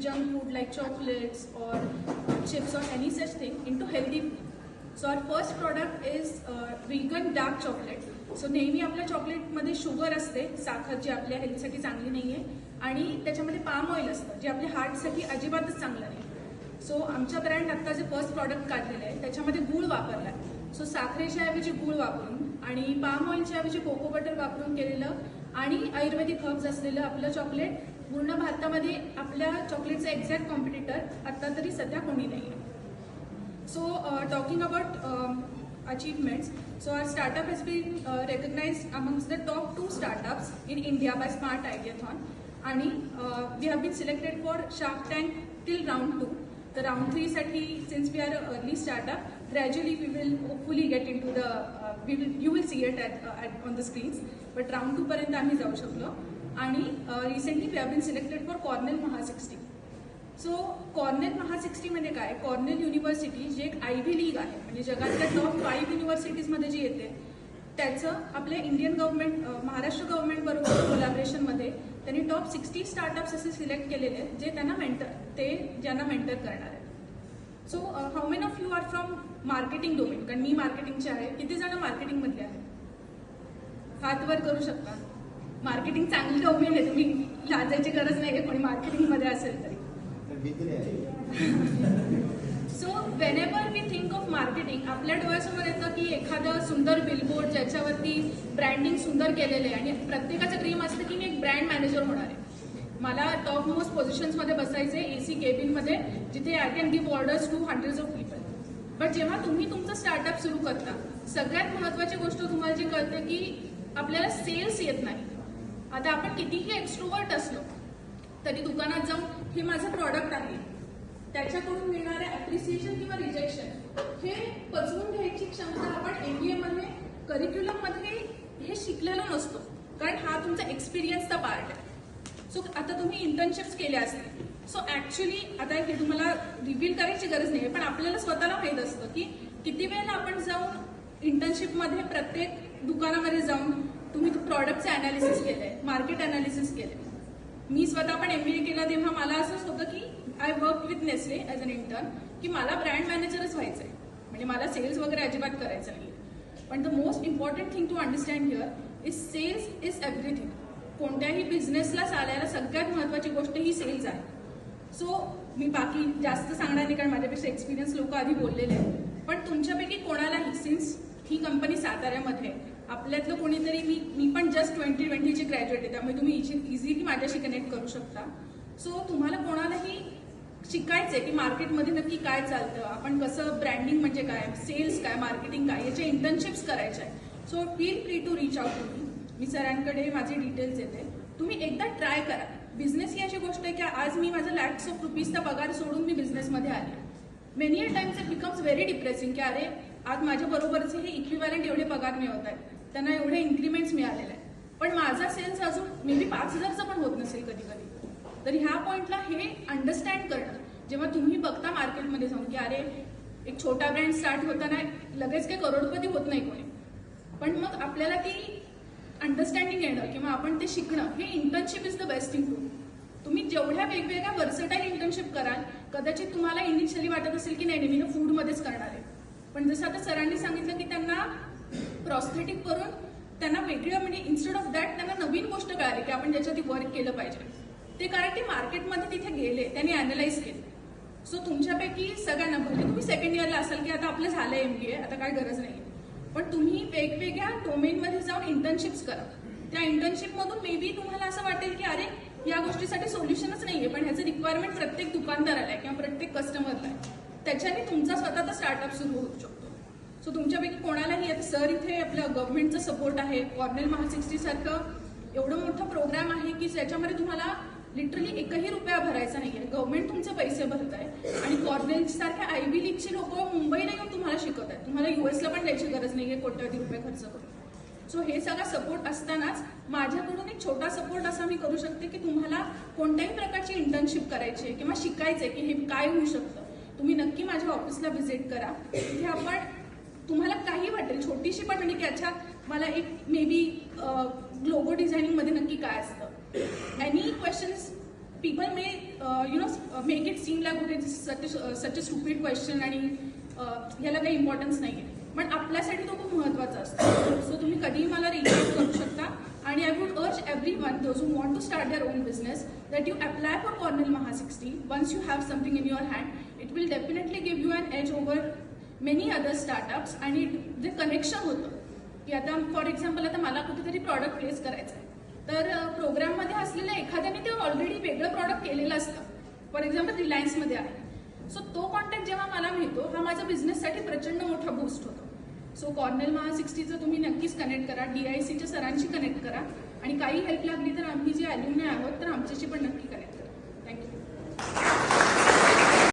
junk food like chocolates or chips or any such thing into healthy food. So our first product is vegan dark chocolate. So नेहमी आपल्या चॉकलेटमध्ये sugar असते, साखर जी आपल्या हेल्थसाठी चांगली नाही आहे, आणि त्याच्यामध्ये पाम ऑइल असतं जे आपल्या हार्टसाठी अजिबातच चांगलं नाही. सो आमच्या ब्रँड आता जे फर्स्ट प्रॉडक्ट काढलेलं आहे त्याच्यामध्ये गूळ वापरला आहे. सो साखरेच्या ऐवजी गूळ वापरून आणि पाम ऑइलच्या ऐवजी कोको बटर वापरून केलेलं आणि आयुर्वेदिक हर्ब्स असलेलं आपलं चॉकलेट पूर्ण भारतामध्ये आपल्या चॉकलेटचा एक्झॅक्ट कॉम्पिटिटर आता तरी सध्या कोणी नाही आहे. So talking about achievements, so our startup has been recognized amongst the top 2 startups in India by Smart Ideathon, and we have been selected for Shark Tank till round 2. The round 3 साठी, since we are an early startup, gradually we will hopefully get into the you will see it on the screens, but round 2 पर्यंत आम्ही जाऊ शकलो. आणि recently we have been selected for Cornell Maha 60. So Cornell Maha 60 म्हणजे काय, Cornell university जे एक ivy league आहे, म्हणजे जगातल्या टॉप 5 युनिव्हर्सिटीजमध्ये जी येते, त्याचं आपल्या इंडियन गव्हर्नमेंट महाराष्ट्र गव्हर्नमेंट बरोबर कोलॅबरेशनमध्ये त्यांनी टॉप 60 स्टार्टअप्स असे सिलेक्ट केलेले आहेत जे त्यांना ज्यांना मेंटर करणार आहेत. So how many of you are from marketing domain, कारण मी मार्केटिंगचे आहे. किती जण मार्केटिंगमधले आहेत? हात वर करू शकता. मार्केटिंग चांगली डोमेन आहे, तुम्ही लाजायची गरज नाही आहे कोणी मार्केटिंगमध्ये असेल तरी. So whenever we think of marketing, आपल्या डोळ्यासमोर येतं की एखादं सुंदर बिलबोर्ड ज्याच्यावरती ब्रँडिंग सुंदर केलेलं आहे, आणि प्रत्येकाचं ड्रीम असतं की मी एक ब्रँड मॅनेजर होणार आहे, मला टॉप मोस्ट पोझिशन्समध्ये बसायचे AC केबिनमध्ये, जिथे I can give orders to hundreds of people. But जेव्हा तुम्ही तुमचं स्टार्टअप सुरू करता, सगळ्यात महत्त्वाची गोष्ट तुम्हाला जी कळते की आपल्याला सेल्स येत नाही. आता आपण कितीही एक्स्ट्रोवर्ट असलो तरी दुकानात जाऊन हे माझं प्रॉडक्ट आहे, त्याच्याकडून मिळणारे अप्रिसिएशन किंवा रिजेक्शन हे पचवून घ्यायची क्षमता आपण MBA मध्ये करिक्युलममध्ये हे शिकलेलो नसतो, कारण हा तुमचा एक्सपिरियन्सचा पार्ट आहे. सो आता तुम्ही इंटर्नशिप्स केल्या असतील. सो ऍक्च्युली आता हे तुम्हाला रिव्हील करायची गरज नाही, पण आपल्याला स्वतःला माहीत असतं की किती वेळेला आपण जाऊन इंटर्नशिपमध्ये प्रत्येक दुकानामध्ये जाऊन तुम्ही प्रॉडक्टचे अनालिसिस केलंय, मार्केट अनालिसिस केलंय. मी स्वतः पण MBA केला तेव्हा मला असंच होतं की I work with Nestle as an intern, की मला ब्रँड मॅनेजरच व्हायचंय, म्हणजे मला सेल्स वगैरे अजिबात करायचं नाही. पण the most important thing to understand here is sales is everything. कोणत्याही बिझनेसला चालायला सगळ्यात महत्त्वाची गोष्ट ही सेल्स आहे. सो मी बाकी जास्त सांगणार नाही, कारण माझ्यापेक्षा एक्सपिरियन्स लोक आधी बोललेले आहेत. पण तुमच्यापैकी कोणालाही, सिन्स ही कंपनी साताऱ्यामध्ये, आपल्यातलं कोणीतरी, मी पण जस्ट 2020ची ग्रॅज्युएट आहे, त्यामुळे तुम्ही इझिली माझ्याशी कनेक्ट करू शकता. सो तुम्हाला कोणालाही शिकायचंय की मार्केटमध्ये नक्की काय चालतं, आपण कसं, ब्रँडिंग म्हणजे काय, सेल्स काय, मार्केटिंग काय, याचे इंटर्नशिप्स करायचे आहे. So feel free to reach out to me सरांकडे माझे डिटेल्स येते, तुम्ही एकदा ट्राय करा. बिझनेस ही अशी गोष्ट आहे की आज मी माझं लॅक्स ऑफ रुपीजचा पगार सोडून मी बिझनेसमध्ये आले. Many a times it becomes very depressing की अरे आज माझ्या बरोबरचे हे इक्विव्हॅलंट एवढे पगार मिळवत आहेत, त्यांना एवढे इन्क्रीमेंट्स मिळालेले आहेत, पण माझा सेल्स अजून मे बी 5,000चा पण होत नसेल कधी कधी. तर ह्या पॉइंटला हे अंडरस्टँड करणं, जेव्हा तुम्ही बघता मार्केटमध्ये जाऊन की अरे एक छोटा ब्रँड स्टार्ट होताना लगेच काही करोडपती होत नाही कोणी, पण मग आपल्याला ती अंडरस्टँडिंग येणं किंवा आपण ते शिकणं, हे internship is the best thing to. तुम्ही जेवढ्या वेगवेगळ्या वर्सटाईल इंटर्नशिप कराल, कदाचित तुम्हाला इनिशियली वाटत असेल की नाही मी फूडमध्येच करणार आहे, पण जसं आता सरांनी सांगितलं की त्यांना प्रॉस्थेटिक करून त्यांना वेगळं, म्हणजे इन्स्टेड ऑफ दॅट त्यांना नवीन गोष्ट कळाली की आपण ज्याच्यात वर्क केलं पाहिजे, ते कारण ते मार्केटमध्ये तिथे गेले, त्यांनी अॅनलाइज केलं. सो तुमच्यापैकी सगळ्यांना, म्हणजे तुम्ही सेकंड इयरला असाल की आता आपलं झालंय MBA, आता काय गरज नाही, पण तुम्ही वेगवेगळ्या डोमेनमध्ये जाऊन इंटर्नशिप्स करा. त्या इंटर्नशिपमधून मे बी तुम्हाला असं वाटेल की अरे या गोष्टीसाठी सोल्युशनच नाहीये, पण ह्याचं रिक्वायरमेंट प्रत्येक दुकानदाराला आहे किंवा प्रत्येक कस्टमरला आहे, त्याच्याने तुमचा स्वतःचा स्टार्टअप सुरू होऊ शकतो. सो तुमच्यापैकी कोणालाही, आता सर इथे आपलं गव्हर्नमेंटचा सपोर्ट आहे, कॉर्नेल महा 60 सारखं एवढं मोठं प्रोग्राम आहे की ज्याच्यामध्ये तुम्हाला लिटरली एकही रुपया भरायचा नाहीये, गव्हर्नमेंट तुमचे पैसे भरत आहे, आणि कॉर्नेल सारख्या आयव्ही लीगची लोक मुंबईला येऊन तुम्हाला शिकवत आहेत, तुम्हाला US ला पण द्यायची गरज नाहीये कोट्यवधी रुपये खर्च करून. सो हे सगळा सपोर्ट असतानाच माझ्याकडून एक छोटा सपोर्ट असा मी करू शकते की तुम्हाला कोणत्याही प्रकारची इंटर्नशिप करायची आहे किंवा शिकायचंय की हे काय होऊ शकतं, तुम्ही नक्की माझ्या ऑफिसला व्हिजिट करा. तिथे आपण, तुम्हाला काही वाटेल छोटीशी पण, म्हणजे की अच्छा मला एक मे बी लोगो डिझायनिंग मध्ये नक्की काय असतं, any questions people may make it seem like okay this is such a stupid question आणि ह्याला काही इम्पॉर्टन्स नाही आहे, पण आपल्यासाठी तो खूप महत्त्वाचा असतो. सो तुम्ही कधीही मला रीच आउट करू शकता. आणि आय वुड अर्ज everyone, those who want to start their own business, that you apply for Cornell Maha 60. Once you have something in your hand, it will definitely give you an edge over many other startups. आणि जे connection होतं की आता for example आता मला कुठेतरी product place करायचं आहे, तर प्रोग्राममध्ये असलेल्या एखाद्याने ते ऑलरेडी वेगळं प्रॉडक्ट केलेलं असतं. फॉर एक्झाम्पल रिलायन्समध्ये आहे. सो तो कॉन्टॅक्ट जेव्हा मला मिळतो हा माझ्या बिझनेससाठी प्रचंड मोठा बूस्ट होतो. सो कॉर्नेल महा 60चं तुम्ही नक्कीच कनेक्ट करा, DICच्या सरांशी कनेक्ट करा आणि काही हेल्प लागली तर आम्ही जे ॲल्युमनाय आहोत तर आमच्याशी पण नक्की कनेक्ट